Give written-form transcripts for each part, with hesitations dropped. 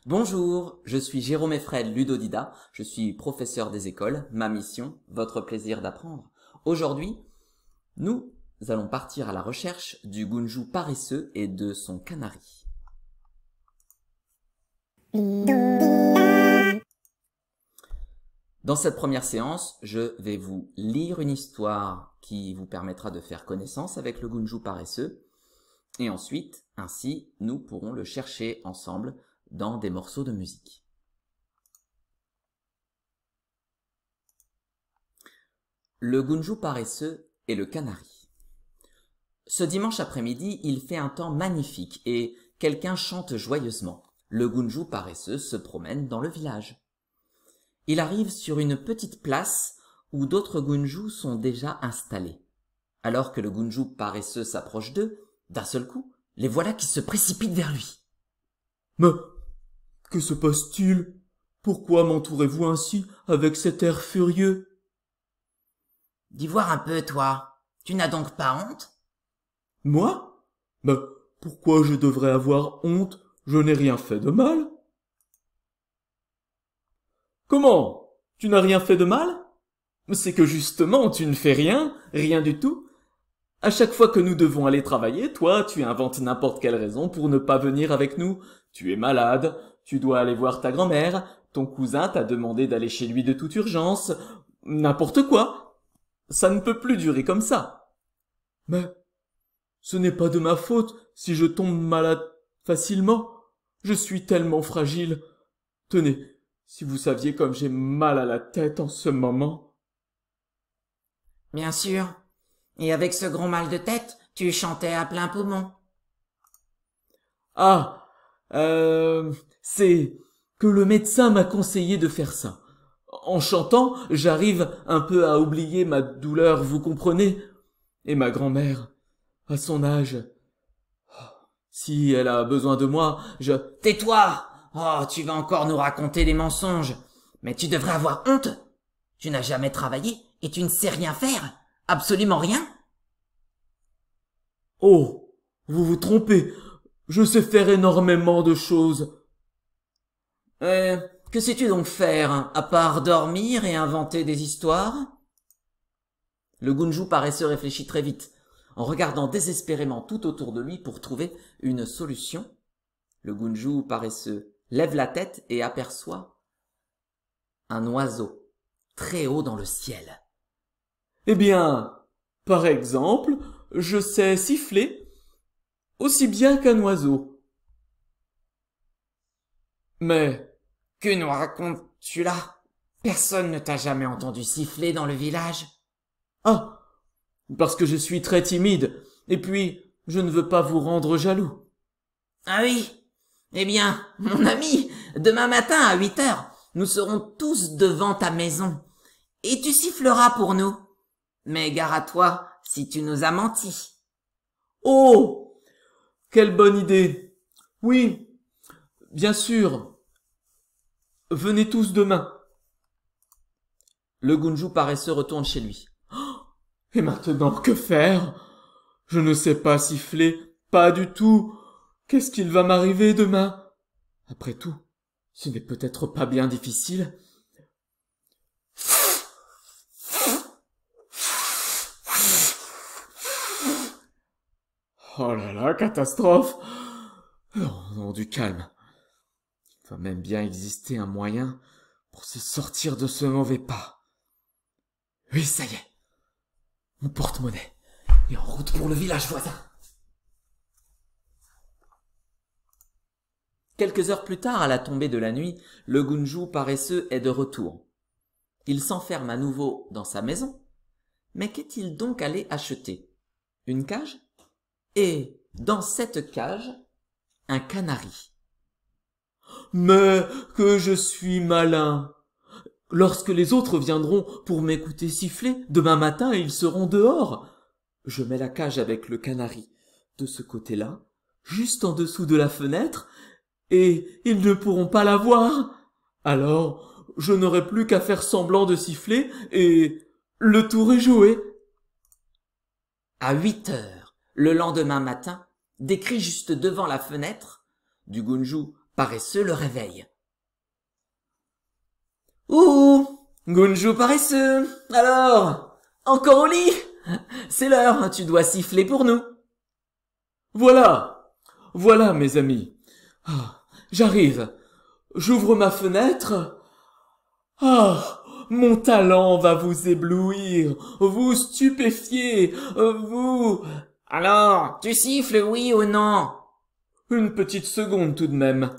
Bonjour, je suis Jérôme Effred Ludodida, je suis professeur des écoles, ma mission, votre plaisir d'apprendre. Aujourd'hui, nous allons partir à la recherche du Gunju paresseux et de son canari. Dans cette première séance, je vais vous lire une histoire qui vous permettra de faire connaissance avec le Gunju paresseux et ensuite, ainsi, nous pourrons le chercher ensemble dans des morceaux de musique. Le Gunju paresseux et le canari. Ce dimanche après-midi, il fait un temps magnifique et quelqu'un chante joyeusement. Le Gunju paresseux se promène dans le village. Il arrive sur une petite place où d'autres Gunju sont déjà installés. Alors que le Gunju paresseux s'approche d'eux, d'un seul coup, les voilà qui se précipitent vers lui. Mais que se passe-t-il? Pourquoi m'entourez-vous ainsi avec cet air furieux? Dis voir un peu, toi. Tu n'as donc pas honte? Moi? Mais pourquoi je devrais avoir honte? Je n'ai rien fait de mal. Comment? Tu n'as rien fait de mal? C'est que justement, tu ne fais rien, rien du tout. À chaque fois que nous devons aller travailler, toi, tu inventes n'importe quelle raison pour ne pas venir avec nous. Tu es malade, tu dois aller voir ta grand-mère, ton cousin t'a demandé d'aller chez lui de toute urgence, n'importe quoi. Ça ne peut plus durer comme ça. Mais ce n'est pas de ma faute si je tombe malade facilement. Je suis tellement fragile. Tenez, si vous saviez comme j'ai mal à la tête en ce moment. Bien sûr. Et avec ce gros mal de tête, tu chantais à plein poumon. Ah, c'est que le médecin m'a conseillé de faire ça. En chantant, j'arrive un peu à oublier ma douleur, vous comprenez? Et ma grand-mère, à son âge, si elle a besoin de moi, Tais-toi! Oh, tu vas encore nous raconter des mensonges. Mais tu devrais avoir honte. Tu n'as jamais travaillé et tu ne sais rien faire. Absolument rien. Oh, vous vous trompez. Je sais faire énormément de choses. Que sais-tu donc faire, à part dormir et inventer des histoires? Le Gunju paresseux réfléchit très vite, en regardant désespérément tout autour de lui pour trouver une solution. Le Gunju paresseux lève la tête et aperçoit un oiseau très haut dans le ciel. Eh bien, par exemple, je sais siffler aussi bien qu'un oiseau. Mais Que nous racontes-tu là? Personne ne t'a jamais entendu siffler dans le village. ah, parce que je suis très timide, et puis je ne veux pas vous rendre jaloux. Ah oui? Eh bien, mon ami, demain matin à 8 heures, nous serons tous devant ta maison. Et tu siffleras pour nous. Mais gare à toi si tu nous as menti. Oh, quelle bonne idée. Oui, bien sûr. Venez tous demain. Le Gunju paresseux retourne chez lui. Et maintenant, que faire? Je ne sais pas siffler, pas du tout. Qu'est-ce qu'il va m'arriver demain? Après tout, ce n'est peut-être pas bien difficile. Oh là là, catastrophe! Oh non, du calme. Il va même bien exister un moyen pour se sortir de ce mauvais pas. Oui, ça y est. Mon porte-monnaie est en route pour le village voisin. Quelques heures plus tard, à la tombée de la nuit, le Gunju paresseux est de retour. Il s'enferme à nouveau dans sa maison. Mais qu'est-il donc allé acheter? Une cage? Et dans cette cage, un canari. Mais que je suis malin! Lorsque les autres viendront pour m'écouter siffler, demain matin ils seront dehors. Je mets la cage avec le canari de ce côté-là, juste en dessous de la fenêtre, et ils ne pourront pas la voir. Alors, je n'aurai plus qu'à faire semblant de siffler, et le tour est joué. À 8 heures, le lendemain matin, des cris juste devant la fenêtre du Gunju paresseux le réveille. Ouh, Gunju paresseux, alors, encore au lit? C'est l'heure, tu dois siffler pour nous. Voilà, voilà mes amis. Ah, j'arrive. J'ouvre ma fenêtre. Ah, mon talent va vous éblouir, vous stupéfier, vous... Alors, tu siffles oui ou non? Une petite seconde tout de même.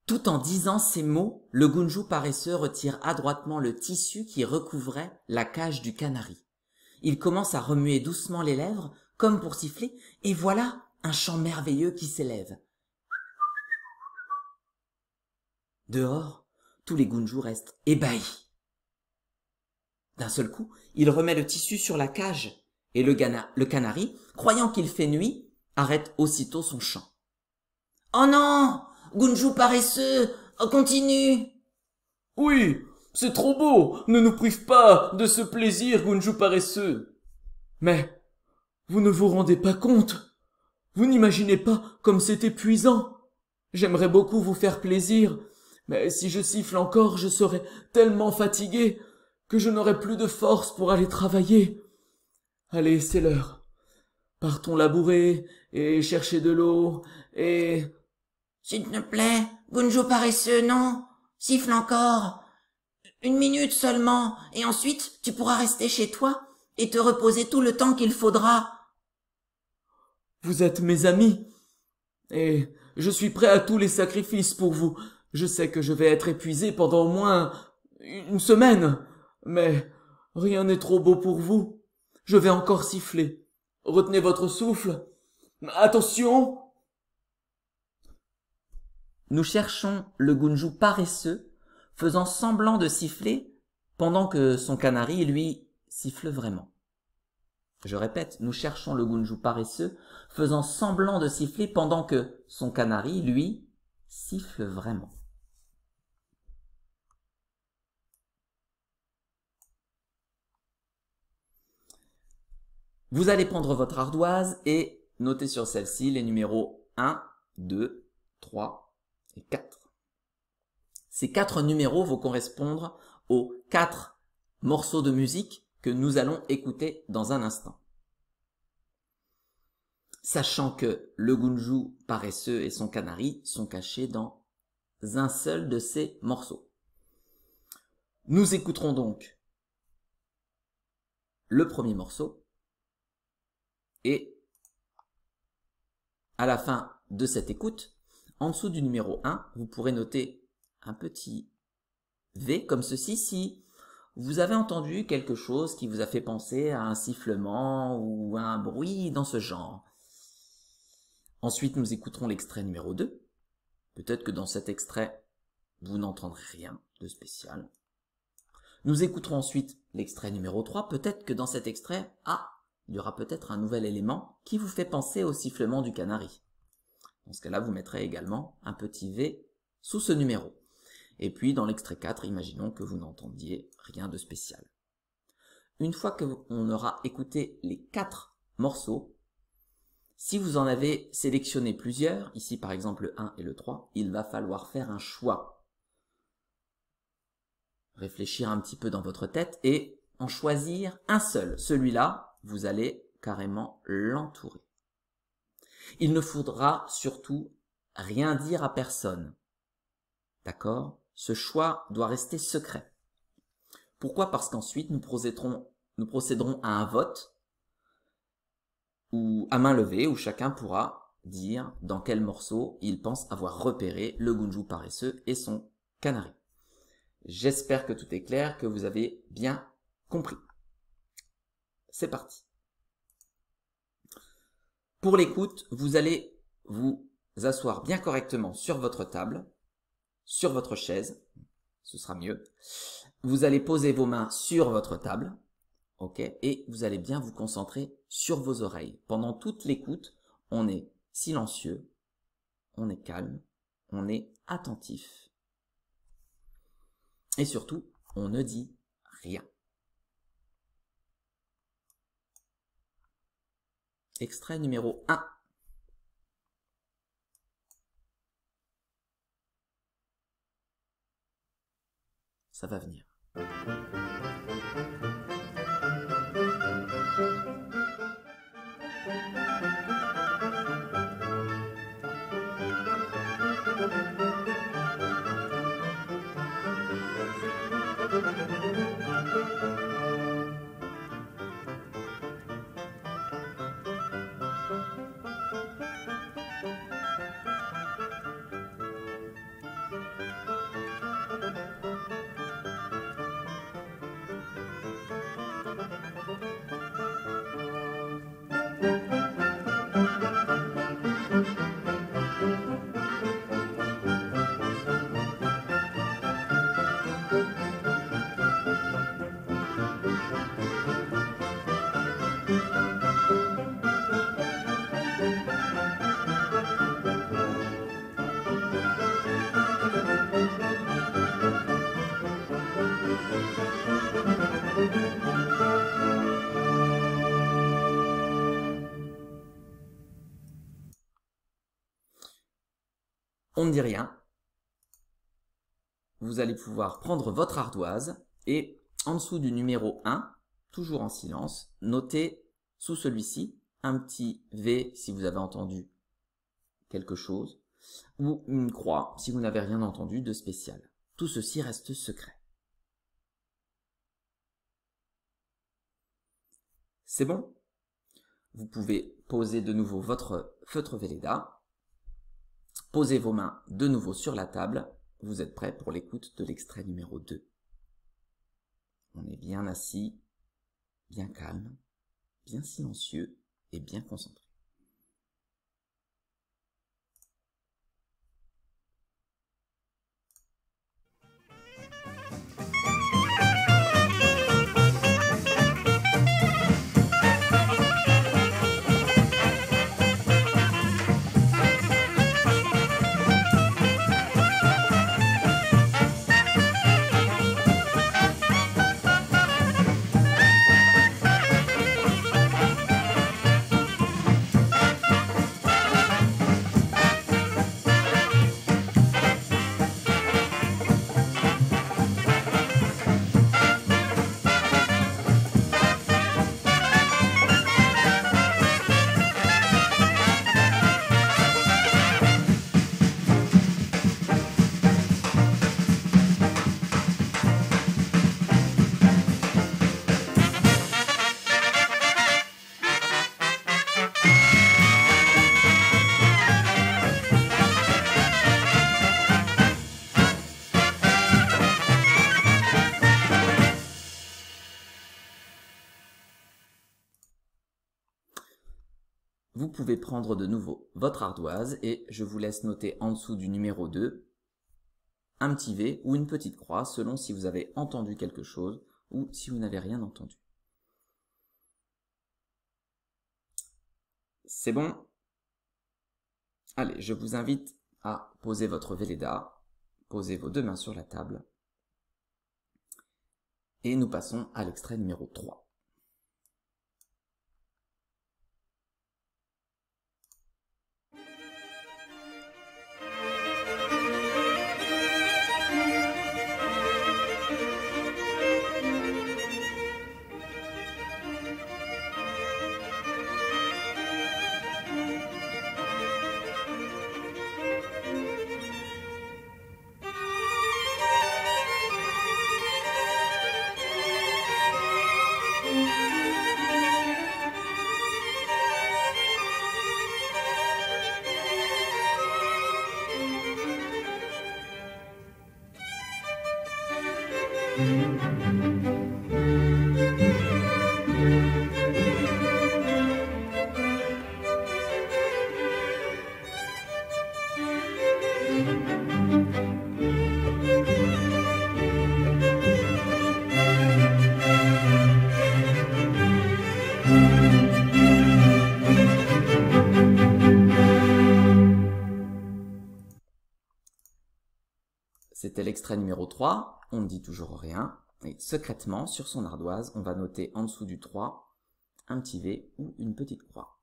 Tout en disant ces mots, le Gunju paresseux retire adroitement le tissu qui recouvrait la cage du canari. Il commence à remuer doucement les lèvres, comme pour siffler, et voilà un chant merveilleux qui s'élève. Dehors, tous les Gunju restent ébahis. D'un seul coup, il remet le tissu sur la cage, et le canari, croyant qu'il fait nuit, arrête aussitôt son chant. « Oh non! Gunju paresseux! Oh, continue! » Oui, c'est trop beau, ne nous prive pas de ce plaisir, Gunju paresseux. Mais, vous ne vous rendez pas compte? Vous n'imaginez pas comme c'est épuisant? J'aimerais beaucoup vous faire plaisir, mais si je siffle encore, je serai tellement fatigué que je n'aurai plus de force pour aller travailler. Allez, c'est l'heure. Partons labourer et chercher de l'eau et... S'il te plaît, Gunju paresseux, non! Siffle encore! 1 minute seulement, et ensuite tu pourras rester chez toi et te reposer tout le temps qu'il faudra. Vous êtes mes amis, et je suis prêt à tous les sacrifices pour vous. Je sais que je vais être épuisé pendant au moins 1 semaine, mais rien n'est trop beau pour vous. Je vais encore siffler. Retenez votre souffle. Attention! Nous cherchons le Gunju paresseux, faisant semblant de siffler, pendant que son canari, lui, siffle vraiment. Je répète, nous cherchons le Gunju paresseux, faisant semblant de siffler, pendant que son canari, lui, siffle vraiment. Vous allez prendre votre ardoise et noter sur celle-ci les numéros 1, 2, 3 et 4. Ces 4 numéros vont correspondre aux 4 morceaux de musique que nous allons écouter dans un instant. Sachant que le Gunju paresseux et son canari sont cachés dans un seul de ces morceaux. Nous écouterons donc le premier morceau et à la fin de cette écoute, en dessous du numéro 1, vous pourrez noter un petit V comme ceci si vous avez entendu quelque chose qui vous a fait penser à un sifflement ou à un bruit dans ce genre. Ensuite, nous écouterons l'extrait numéro 2. Peut-être que dans cet extrait, vous n'entendrez rien de spécial. Nous écouterons ensuite l'extrait numéro 3. Peut-être que dans cet extrait, il y aura peut-être un nouvel élément qui vous fait penser au sifflement du canari. Dans ce cas-là, vous mettrez également un petit V sous ce numéro. Et puis, dans l'extrait 4, imaginons que vous n'entendiez rien de spécial. Une fois qu'on aura écouté les 4 morceaux, si vous en avez sélectionné plusieurs, ici par exemple le 1 et le 3, il va falloir faire un choix. Réfléchir un petit peu dans votre tête et en choisir un seul. Celui-là, vous allez carrément l'entourer. Il ne faudra surtout rien dire à personne. D'accord? Ce choix doit rester secret. Pourquoi? Parce qu'ensuite, nous procéderons à un vote ou à main levée où chacun pourra dire dans quel morceau il pense avoir repéré le Gunju paresseux et son canari. J'espère que tout est clair, que vous avez bien compris. C'est parti. Pour l'écoute, vous allez vous asseoir bien correctement sur votre table, sur votre chaise, ce sera mieux. Vous allez poser vos mains sur votre table, ok, et vous allez bien vous concentrer sur vos oreilles. Pendant toute l'écoute, on est silencieux, on est calme, on est attentif. Et surtout, on ne dit rien. Extrait numéro 1. ça va venir. On ne dit rien. Vous allez pouvoir prendre votre ardoise et en dessous du numéro 1, toujours en silence, notez sous celui-ci un petit V si vous avez entendu quelque chose ou une croix si vous n'avez rien entendu de spécial. Tout ceci reste secret. C'est bon? Vous pouvez poser de nouveau votre feutre Velleda. Posez vos mains de nouveau sur la table. Vous êtes prêts pour l'écoute de l'extrait numéro 2. On est bien assis, bien calme, bien silencieux et bien concentré. Vous pouvez prendre de nouveau votre ardoise et je vous laisse noter en dessous du numéro 2 un petit V ou une petite croix selon si vous avez entendu quelque chose ou si vous n'avez rien entendu. C'est bon? Allez, je vous invite à poser votre Velleda, posez vos deux mains sur la table et nous passons à l'extrait numéro 3. C'était l'extrait numéro 3, on ne dit toujours rien, et secrètement, sur son ardoise, on va noter en dessous du 3 un petit V ou une petite croix.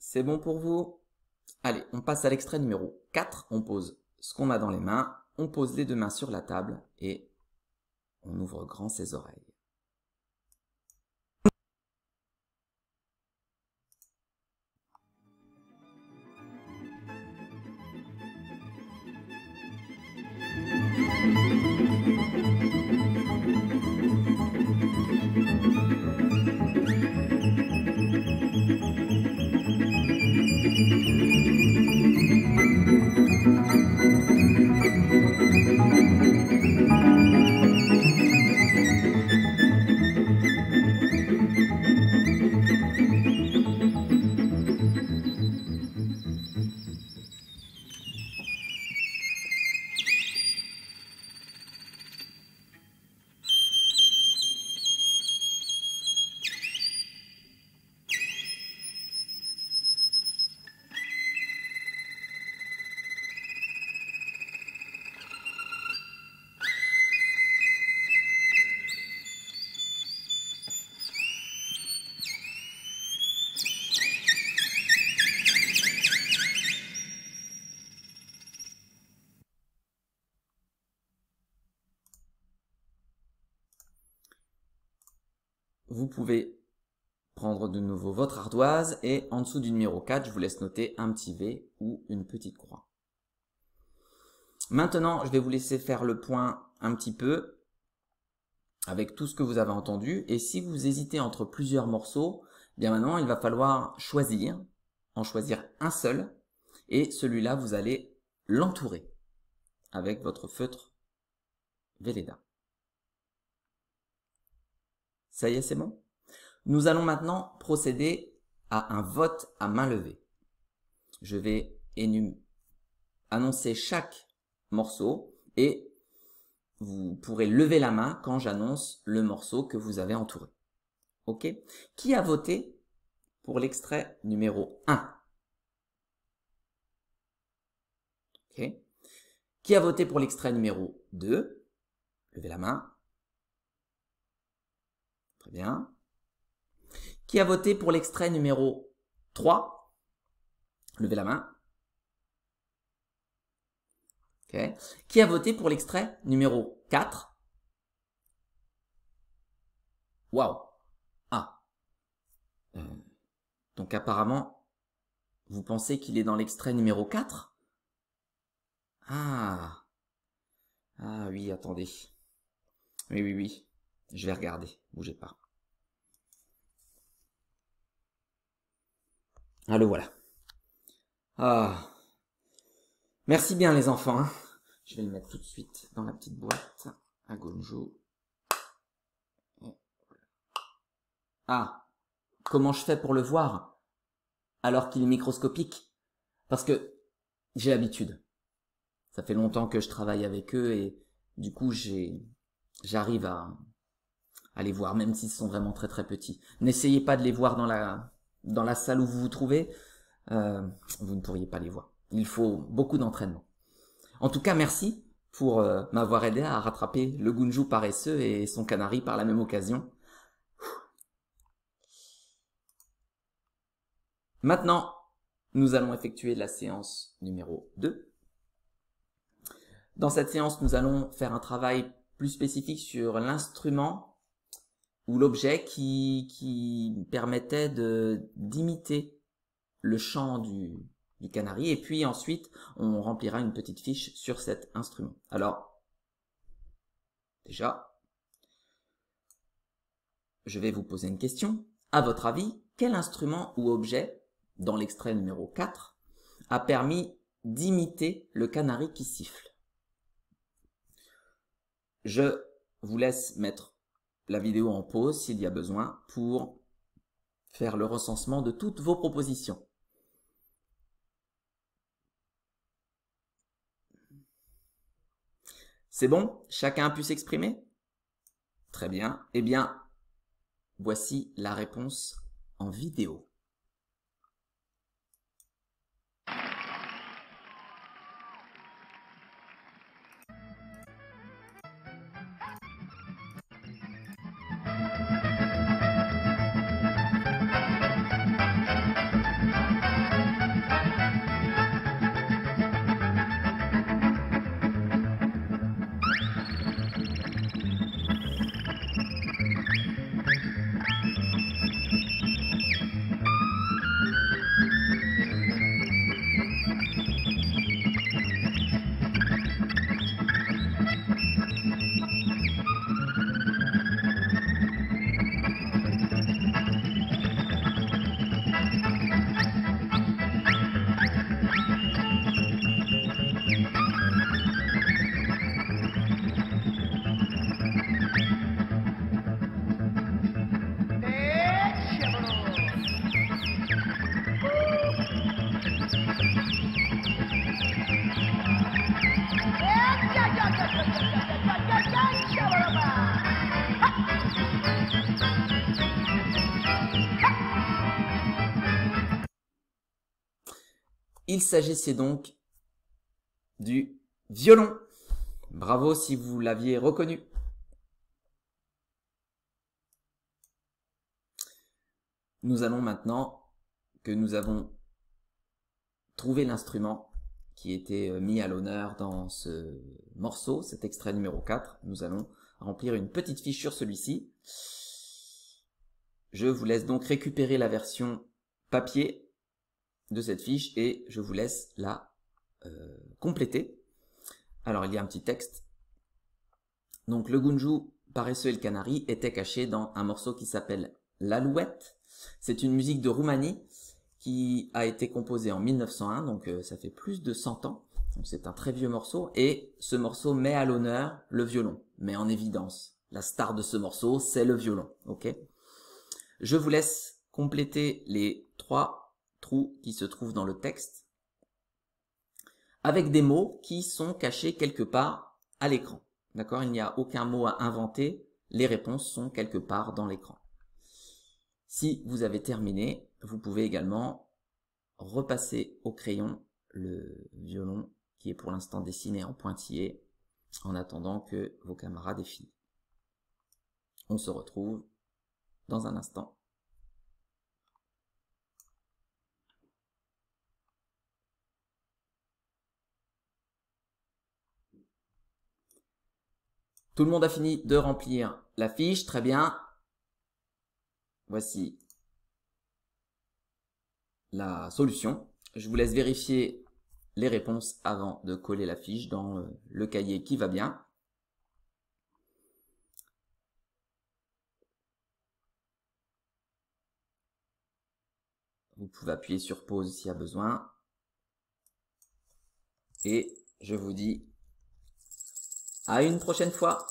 C'est bon pour vous? Allez, on passe à l'extrait numéro 4. On pose ce qu'on a dans les mains, on pose les deux mains sur la table et on ouvre grand ses oreilles. Vous pouvez prendre de nouveau votre ardoise et en dessous du numéro 4, je vous laisse noter un petit V ou une petite croix. Maintenant, je vais vous laisser faire le point un petit peu avec tout ce que vous avez entendu. Et si vous hésitez entre plusieurs morceaux, bien maintenant, il va falloir en choisir un seul. Et celui-là, vous allez l'entourer avec votre feutre Velleda. Ça y est, c'est bon? Nous allons maintenant procéder à un vote à main levée. Je vais annoncer chaque morceau et vous pourrez lever la main quand j'annonce le morceau que vous avez entouré. Ok? Qui a voté pour l'extrait numéro 1? Ok? Qui a voté pour l'extrait numéro 2? Levez la main. Très bien. Qui a voté pour l'extrait numéro 3? Levez la main. Okay. Qui a voté pour l'extrait numéro 4? Waouh. Ah. Donc apparemment, vous pensez qu'il est dans l'extrait numéro 4? Ah. Ah oui, attendez. Oui. Je vais regarder. Bougez pas. Ah, le voilà. Ah. Merci bien les enfants. Hein. Je vais le mettre tout de suite dans la petite boîte à Gunju. Ah. Comment je fais pour le voir alors qu'il est microscopique? Parce que j'ai l'habitude. Ça fait longtemps que je travaille avec eux et du coup j'arrive à les voir même s'ils sont vraiment très très petits. N'essayez pas de les voir dans la salle où vous vous trouvez. Vous ne pourriez pas les voir. Il faut beaucoup d'entraînement. En tout cas, merci pour m'avoir aidé à rattraper le Gunju paresseux et son canari par la même occasion. Maintenant, nous allons effectuer la séance numéro 2. Dans cette séance, nous allons faire un travail plus spécifique sur l'instrument ou l'objet qui permettait d'imiter le chant du canari. Et puis ensuite, on remplira une petite fiche sur cet instrument. Alors, déjà, je vais vous poser une question. À votre avis, quel instrument ou objet, dans l'extrait numéro 4, a permis d'imiter le canari qui siffle? Je vous laisse mettre la vidéo en pause s'il y a besoin pour faire le recensement de toutes vos propositions. C'est bon? Chacun a pu s'exprimer? Très bien. Eh bien, voici la réponse en vidéo. Il s'agissait donc du violon. Bravo si vous l'aviez reconnu. Nous allons maintenant que nous avons trouvé l'instrument qui était mis à l'honneur dans ce morceau, cet extrait numéro 4, nous allons remplir une petite fiche sur celui-ci. Je vous laisse donc récupérer la version papier de cette fiche et je vous laisse la compléter. Alors il y a un petit texte. Donc le Gunju paresseux et le canari était caché dans un morceau qui s'appelle l'Alouette. C'est une musique de Roumanie qui a été composée en 1901, donc ça fait plus de 100 ans. Donc c'est un très vieux morceau et ce morceau met à l'honneur le violon, met en évidence. La star de ce morceau, c'est le violon, ok? Je vous laisse compléter les 3 trous qui se trouvent dans le texte avec des mots qui sont cachés quelque part à l'écran. D'accord? Il n'y a aucun mot à inventer, les réponses sont quelque part dans l'écran. Si vous avez terminé, vous pouvez également repasser au crayon le violon qui est pour l'instant dessiné en pointillé en attendant que vos camarades aient fini. On se retrouve dans un instant. Tout le monde a fini de remplir la fiche, très bien. Voici la solution. Je vous laisse vérifier les réponses avant de coller la fiche dans le cahier qui va bien. Vous pouvez appuyer sur pause s'il y a besoin. Et je vous dis à une prochaine fois.